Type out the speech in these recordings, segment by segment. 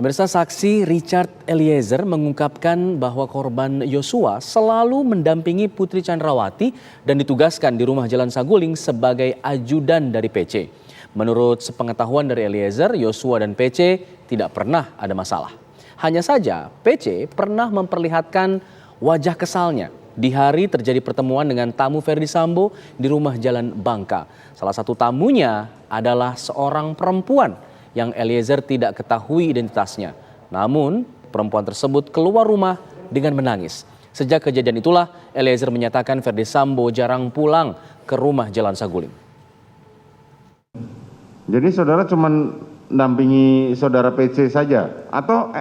Pemirsa, saksi Richard Eliezer mengungkapkan bahwa korban Yosua selalu mendampingi Putri Chandrawati dan ditugaskan di rumah Jalan Saguling sebagai ajudan dari PC. Menurut sepengetahuan dari Eliezer, Yosua dan PC tidak pernah ada masalah. Hanya saja PC pernah memperlihatkan wajah kesalnya di hari terjadi pertemuan dengan tamu Ferdy Sambo di rumah Jalan Bangka. Salah satu tamunya adalah seorang perempuan yang Eliezer tidak ketahui identitasnya. Namun, perempuan tersebut keluar rumah dengan menangis. Sejak kejadian itulah, Eliezer menyatakan Ferdy Sambo jarang pulang ke rumah Jalan Saguling. Jadi saudara cuma mendampingi saudara PC saja? Atau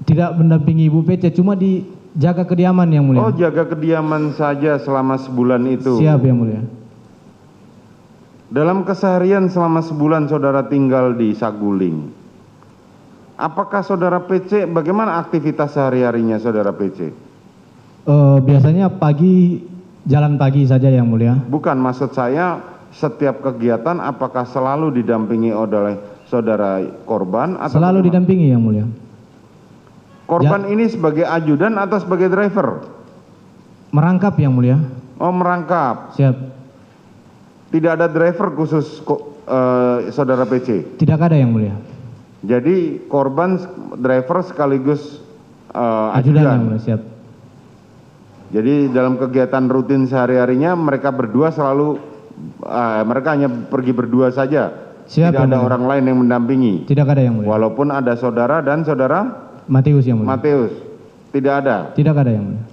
tidak mendampingi Ibu PC, cuma dijaga kediaman yang mulia. Oh, jaga kediaman saja selama sebulan itu? Siap yang mulia. Dalam keseharian selama sebulan saudara tinggal di Saguling, apakah saudara PC, bagaimana aktivitas sehari-harinya saudara PC? Biasanya pagi, jalan pagi saja yang mulia. Bukan, maksud saya setiap kegiatan apakah selalu didampingi oleh saudara korban? Atau selalu bagaimana? Didampingi yang mulia. Korban ini sebagai ajudan atau sebagai driver? Merangkap yang mulia. Oh, merangkap. Siap. Tidak ada driver khusus saudara PC? Tidak ada yang mulia. Jadi korban driver sekaligus Ajudan yang mulia, siap. Jadi dalam kegiatan rutin sehari-harinya mereka berdua selalu, mereka hanya pergi berdua saja? Siap. Tidak ada orang lain yang mendampingi? Tidak ada yang mulia. Walaupun ada saudara dan saudara? Matius yang mulia. Matius, tidak ada? Tidak ada yang mulia.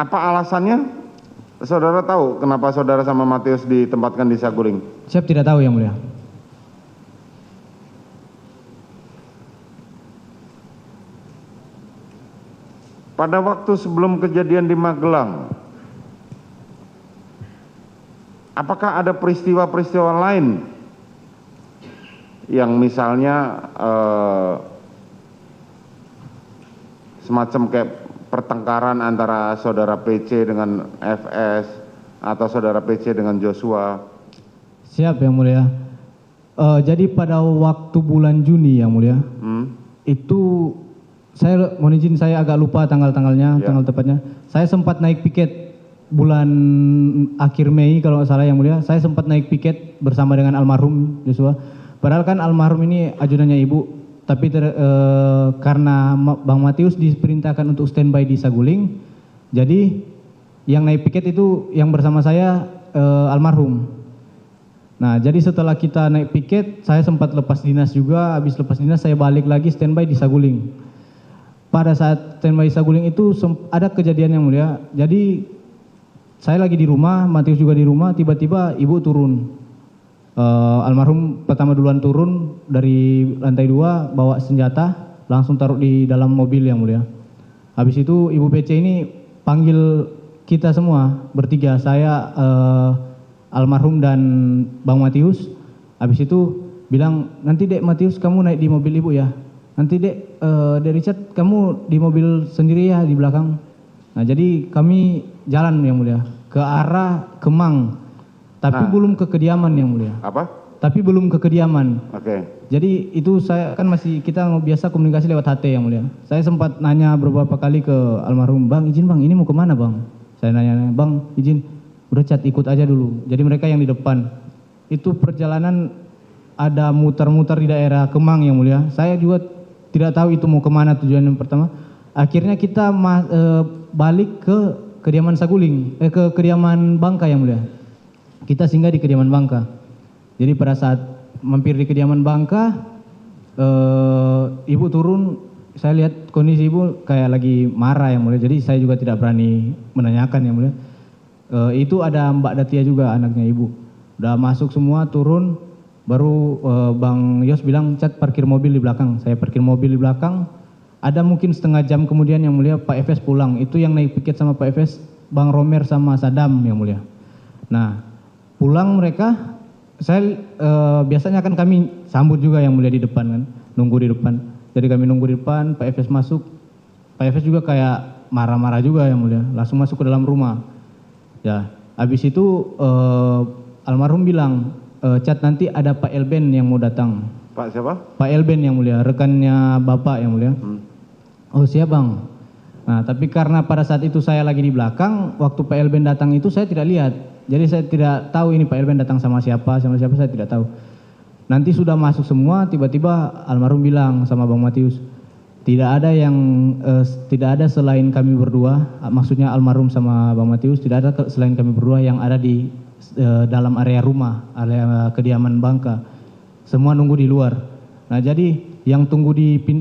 Apa alasannya? Saudara tahu kenapa saudara sama Matius ditempatkan di Saguling? Siap, tidak tahu yang mulia. Pada waktu sebelum kejadian di Magelang, apakah ada peristiwa-peristiwa lain yang misalnya semacam kayak pertengkaran antara saudara PC dengan FS atau saudara PC dengan Joshua? Siap yang mulia. Jadi pada waktu bulan Juni yang mulia, itu saya mohon izin, saya agak lupa tanggal-tanggalnya, tanggal tepatnya. Saya sempat naik piket bulan akhir Mei kalau nggak salah yang mulia. Saya sempat naik piket bersama dengan almarhum Joshua. Padahal kan almarhum ini ajudannya ibu. Tapi karena Bang Matius diperintahkan untuk standby di Saguling, jadi yang naik piket itu yang bersama saya almarhum. Nah, jadi setelah kita naik piket, saya sempat lepas dinas juga. Habis lepas dinas saya balik lagi standby di Saguling. Pada saat standby di Saguling itu ada kejadian yang mulia. Jadi saya lagi di rumah, Matius juga di rumah, tiba-tiba ibu turun. Almarhum pertama duluan turun dari lantai 2 bawa senjata, langsung taruh di dalam mobil yang mulia. Habis itu Ibu PC ini panggil kita semua bertiga, saya, almarhum dan Bang Matius. Habis itu bilang, nanti Dek Matius kamu naik di mobil ibu ya, nanti Dek Richard kamu di mobil sendiri ya di belakang. Nah, jadi kami jalan yang mulia ke arah Kemang. Tapi belum ke kediaman yang mulia. Apa? Tapi belum ke kediaman. Oke. Jadi itu saya kan masih, kita biasa komunikasi lewat HT yang mulia. Saya sempat nanya beberapa kali ke almarhum, Bang izin Bang, ini mau kemana Bang? Saya nanya, Bang izin, udah Cat ikut aja dulu. Jadi mereka yang di depan. Itu perjalanan ada muter-muter di daerah Kemang yang mulia. Saya juga tidak tahu itu mau kemana tujuan yang pertama. Akhirnya kita balik ke kediaman Saguling, ke kediaman Bangka yang mulia. Kita singgah di kediaman Bangka. Jadi pada saat mampir di kediaman Bangka, ibu turun, saya lihat kondisi ibu kayak lagi marah yang mulia. Jadi saya juga tidak berani menanyakan yang mulia. Itu ada Mbak Datia juga anaknya ibu. Udah masuk semua, turun, baru Bang Yos bilang, Cat parkir mobil di belakang. Saya parkir mobil di belakang. Ada mungkin setengah jam kemudian yang mulia Pak Efes pulang. Itu yang naik piket sama Pak Efes, Bang Romer sama Sadam yang mulia. Nah, pulang mereka, saya biasanya kan kami sambut juga yang mulia di depan kan, nunggu di depan. Jadi kami nunggu di depan, Pak Efes masuk. Pak Efes juga kayak marah-marah juga yang mulia, langsung masuk ke dalam rumah. Ya, habis itu almarhum bilang, chat nanti ada Pak Elben yang mau datang. Pak siapa? Pak Elben yang mulia, rekannya Bapak yang mulia. Oh siap bang. Nah tapi karena pada saat itu saya lagi di belakang, waktu Pak Elben datang itu saya tidak lihat. Jadi saya tidak tahu ini Pak Elben datang sama siapa saya tidak tahu. Nanti sudah masuk semua, tiba-tiba almarhum bilang sama Bang Matius, tidak ada selain kami berdua, maksudnya almarhum sama Bang Matius, tidak ada selain kami berdua yang ada di dalam area rumah, area kediaman Bangka. Semua nunggu di luar. Nah jadi yang tunggu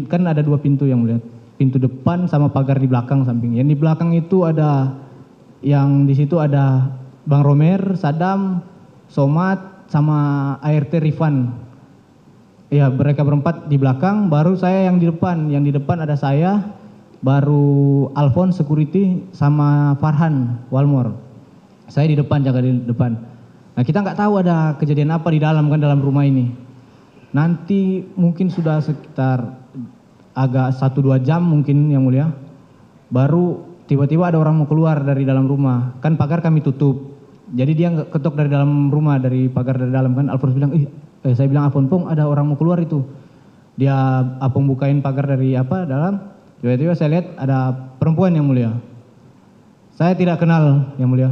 kan ada 2 pintu yang mulia, pintu depan sama pagar di belakang samping. Yang di belakang itu ada, yang di situ ada Bang Romer, Sadam, Somad, sama ART Rifan. Ya mereka berempat di belakang, baru saya yang di depan. Yang di depan ada saya, baru Alphonse security sama Farhan Walmor. Saya di depan, jaga di depan. Nah kita nggak tahu ada kejadian apa di dalam kan, dalam rumah ini. Nanti mungkin sudah sekitar agak 1-2 jam mungkin yang mulia, baru tiba-tiba ada orang mau keluar dari dalam rumah. Kan pagar kami tutup, jadi dia nggak ketok dari dalam rumah, dari pagar dari dalam kan. Alphonse bilang, saya bilang Alphonse, Pong ada orang mau keluar itu. Dia Apong bukain pagar dari dalam, tiba-tiba saya lihat ada perempuan yang mulia. Saya tidak kenal yang mulia.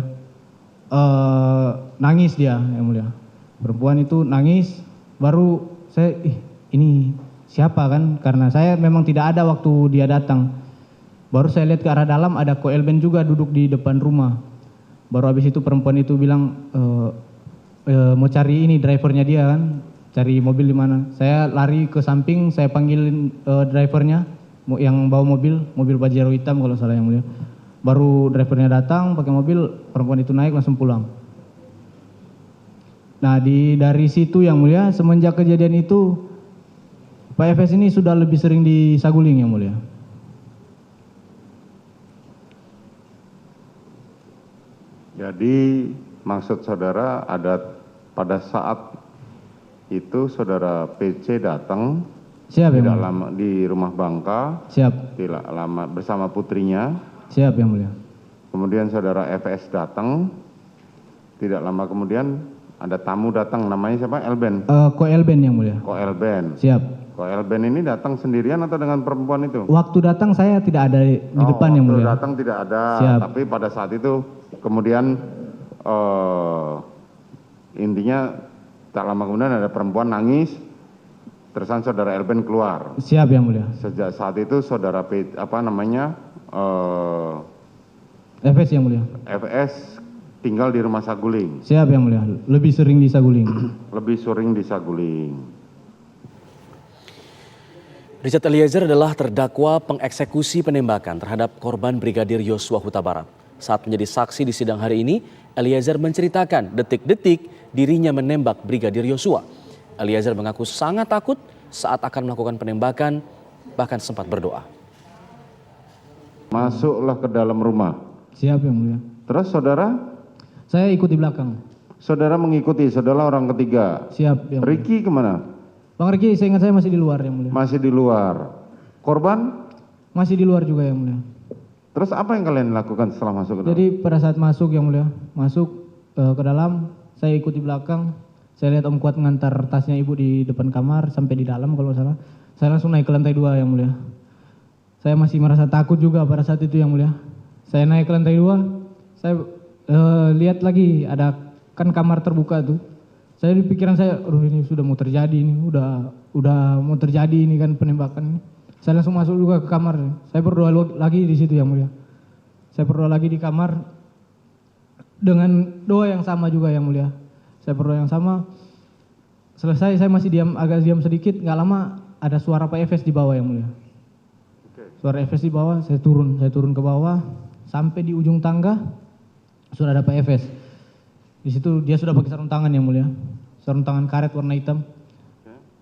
Nangis dia yang mulia. Perempuan itu nangis, baru saya ini siapa kan, karena saya memang tidak ada waktu dia datang. Baru saya lihat ke arah dalam, ada Ko Elben juga duduk di depan rumah. Baru habis itu perempuan itu bilang mau cari ini drivernya dia kan, cari mobil di mana. Saya lari ke samping, saya panggilin drivernya yang bawa mobil Pajero hitam kalau salah yang mulia. Baru drivernya datang pakai mobil, perempuan itu naik langsung pulang. Nah dari situ yang mulia, semenjak kejadian itu Pak FS ini sudah lebih sering di Saguling yang mulia. Jadi maksud saudara ada pada saat itu saudara PC datang, Siap yang tidak mulia. lama di rumah Bangka, Siap. tidak lama bersama putrinya. Siap yang mulia. Kemudian saudara FS datang, tidak lama kemudian ada tamu datang, namanya siapa? Elben. Ko Elben yang mulia. Ko Elben. Siap. Ko Elben ini datang sendirian atau dengan perempuan itu? Waktu datang saya tidak ada di depan yang waktu mulia. datang tidak ada. Siap. Tapi pada saat itu kemudian intinya tak lama kemudian ada perempuan nangis, terusan saudara Elben keluar. Siap yang mulia. Sejak saat itu saudara FS yang mulia. FS tinggal di rumah Saguling. Siap yang mulia. Lebih sering di Saguling. Lebih sering di Saguling. Richard Eliezer adalah terdakwa pengeksekusi penembakan terhadap korban Brigadir Yosua Huta Barat. Saat menjadi saksi di sidang hari ini, Eliezer menceritakan detik-detik dirinya menembak Brigadir Yosua. Eliezer mengaku sangat takut saat akan melakukan penembakan, bahkan sempat berdoa. Masuklah ke dalam rumah. Siap yang mulia. Terus saudara? Saya ikut di belakang. Saudara mengikuti, saudara orang ketiga. Siap yang mulia. Ricky kemana? Bang Ricky, saya ingat saya masih di luar yang mulia. Masih di luar. Korban? Masih di luar juga yang mulia. Terus apa yang kalian lakukan setelah masuk ke dalam? Jadi pada saat masuk yang mulia, masuk ke dalam, saya ikut di belakang. Saya lihat Om Kuat mengantar tasnya ibu di depan kamar sampai di dalam kalau nggak salah. Saya langsung naik ke lantai 2 yang mulia. Saya masih merasa takut juga pada saat itu yang mulia. Saya naik ke lantai 2, saya lihat lagi ada kan kamar terbuka tuh. Saya di pikiran saya, aduh ini sudah mau terjadi ini, udah mau terjadi ini kan penembakan ini. Saya langsung masuk juga ke kamar. Saya berdoa lagi di situ yang mulia. Saya berdoa lagi di kamar dengan doa yang sama juga yang mulia. Saya berdoa yang sama. Selesai saya masih agak diam sedikit, nggak lama ada suara Pak Efes di bawah yang mulia. Suara Efes di bawah, saya turun ke bawah sampai di ujung tangga sudah ada Pak Efes. Di situ dia sudah pakai sarung tangan yang mulia, sarung tangan karet warna hitam.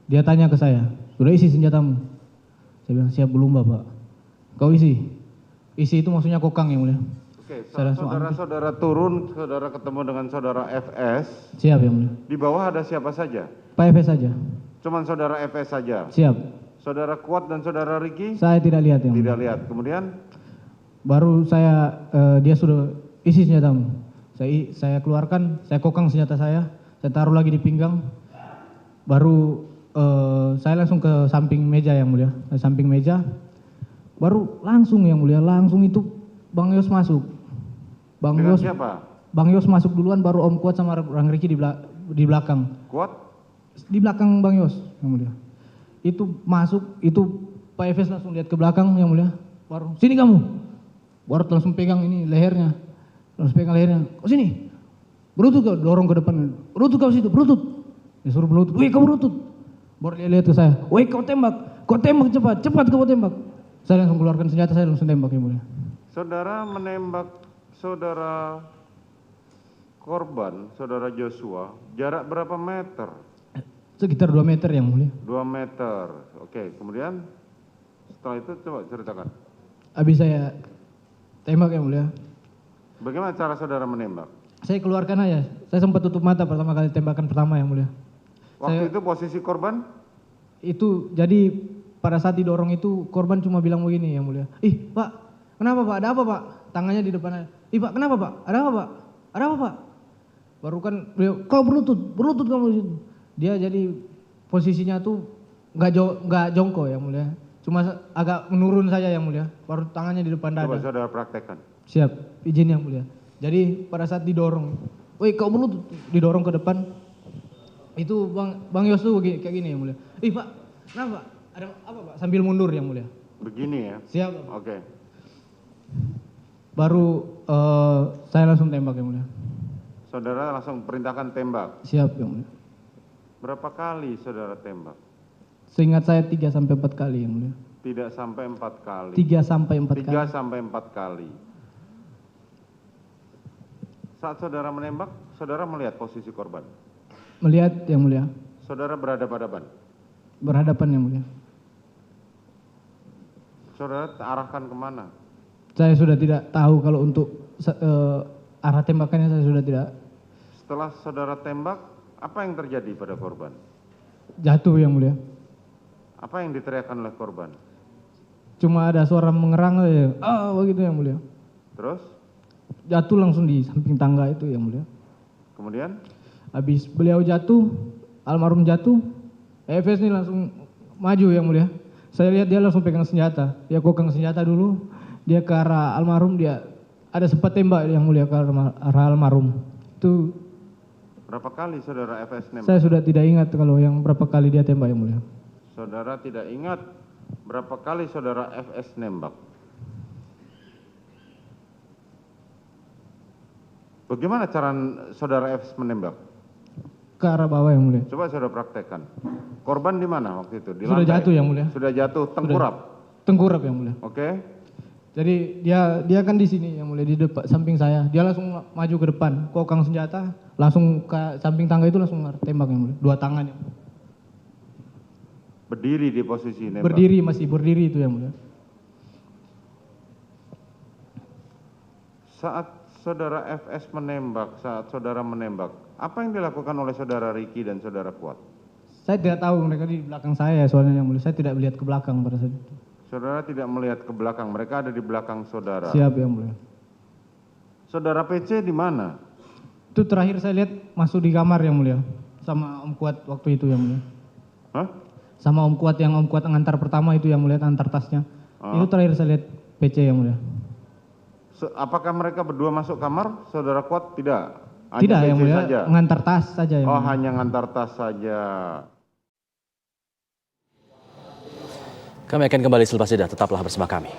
Dia tanya ke saya, sudah isi senjatamu? Saya bilang siap belum Bapak. Kau isi? Isi itu maksudnya kokang yang mulia. Oke, saudara turun, saudara ketemu dengan saudara FS. Siap yang mulia. Di bawah ada siapa saja? Pak Efes saja. Cuman saudara FS saja. Siap. Saudara Kuat dan saudara Ricky? Saya tidak lihat yang mulia. Tidak lihat. Kemudian? Baru saya dia sudah isi senjatamu. Saya keluarkan, saya kokang senjata saya saya taruh lagi di pinggang. Baru saya langsung ke samping meja yang mulia. Ke samping meja. Baru langsung yang mulia, langsung itu Bang Yos masuk. Bang Dengan Yos siapa? Bang Yos masuk duluan, baru Om Kuat sama Bang Riki di belakang. Kuat? Di belakang Bang Yos yang mulia. Itu masuk, itu Pak Efes langsung lihat ke belakang yang mulia. Baru sini kamu. Baru langsung pegang ini lehernya. Langsung pegang lehernya. Oh sini. Berutut kau, dorong ke depan. Berutut kau situ, berutut. Disuruh berutut. Wih kau berutut. Baru dia lihat ke saya. Wih kau tembak cepat, cepat kau tembak. Saya langsung keluarkan senjata, saya langsung tembak yang mulia. Saudara menembak saudara korban, saudara Joshua, jarak berapa meter? Sekitar 2 meter yang mulia. 2 meter. Oke, kemudian setelah itu coba ceritakan. Habis saya tembak yang mulia. Bagaimana cara saudara menembak? Saya keluarkan aja. Saya sempat tutup mata pertama kali tembakan pertama yang mulia. Waktu itu posisi korban? Itu jadi pada saat didorong itu korban cuma bilang begini yang mulia. Ih Pak, kenapa Pak? Ada apa Pak? Tangannya di depannya. Ih Pak, kenapa Pak? Ada apa Pak? Ada apa Pak? Baru kan beliau, kau berlutut kamu di situ. Dia jadi posisinya tuh nggak jongkok yang mulia. Cuma agak menurun saja yang mulia. Baru tangannya di depan dada. Coba saudara praktekkan. Siap, izin yang mulia. Jadi pada saat didorong, woi kau berlutut, didorong ke depan. Itu Bang Yos tuh kayak gini yang mulia. Ih Pak, kenapa? Ada apa Pak? Sambil mundur yang mulia. Begini ya? Siap Pak. Oke. Baru saya langsung tembak yang mulia. Saudara langsung perintahkan tembak. Siap yang mulia. Berapa kali saudara tembak? Seingat saya 3 sampai 4 kali yang mulia. Tidak sampai 4 kali. 3 sampai 4 kali. 3 sampai 4 kali. Saat saudara menembak, saudara melihat posisi korban. Melihat yang mulia. Saudara berhadapan-hadapan. Berhadapan yang mulia. Saudara arahkan kemana? Saya sudah tidak tahu kalau untuk arah tembakannya saya sudah tidak. Setelah saudara tembak, apa yang terjadi pada korban? Jatuh yang mulia. Apa yang diteriakkan oleh korban? Cuma ada suara mengerang saja. Begitu yang mulia. Terus? Jatuh langsung di samping tangga itu yang mulia. Kemudian? Habis beliau jatuh, almarhum jatuh, Efes ini langsung maju yang mulia. Saya lihat dia langsung pegang senjata. Dia kokang senjata dulu, dia ke arah almarhum, dia ada sempat tembak yang mulia ke arah almarhum. Itu Berapa kali saudara FS nembak? saya sudah tidak ingat kalau yang berapa kali dia tembak yang mulia. Saudara tidak ingat berapa kali saudara FS nembak? Bagaimana cara saudara FS menembak? Ke arah bawah yang mulia. Coba saudara praktekkan. Korban di mana waktu itu? Di Sudah lantai? jatuh yang mulia. Sudah jatuh, tengkurap. Tengkurap yang mulia. Oke. Jadi dia kan di sini yang mulia di depan samping saya. Dia langsung maju ke depan, kokang senjata, langsung ke samping tangga itu langsung tembak yang mulia. 2 tangan yang mulia. Berdiri di posisi nembak. Masih berdiri itu yang mulia. Saat saudara FS menembak, saat saudara menembak, apa yang dilakukan oleh saudara Riki dan saudara Kuat? Saya tidak tahu mereka di belakang saya soalnya yang mulia. Saya tidak melihat ke belakang pada saat itu. Saudara tidak melihat ke belakang, mereka ada di belakang saudara. Siap yang mulia. Saudara PC di mana? Itu terakhir saya lihat masuk di kamar yang mulia. Sama Om Kuat waktu itu yang mulia. Hah? Sama Om Kuat yang ngantar pertama itu yang mulia, antar tasnya. Itu terakhir saya lihat PC yang mulia. Apakah mereka berdua masuk kamar? Saudara Kuat tidak? Hanya Tidak PC yang mulia, saja? ngantar tas saja yang Oh, mulia. hanya ngantar tas saja. Kami akan kembali selepas jeda, tetaplah bersama kami.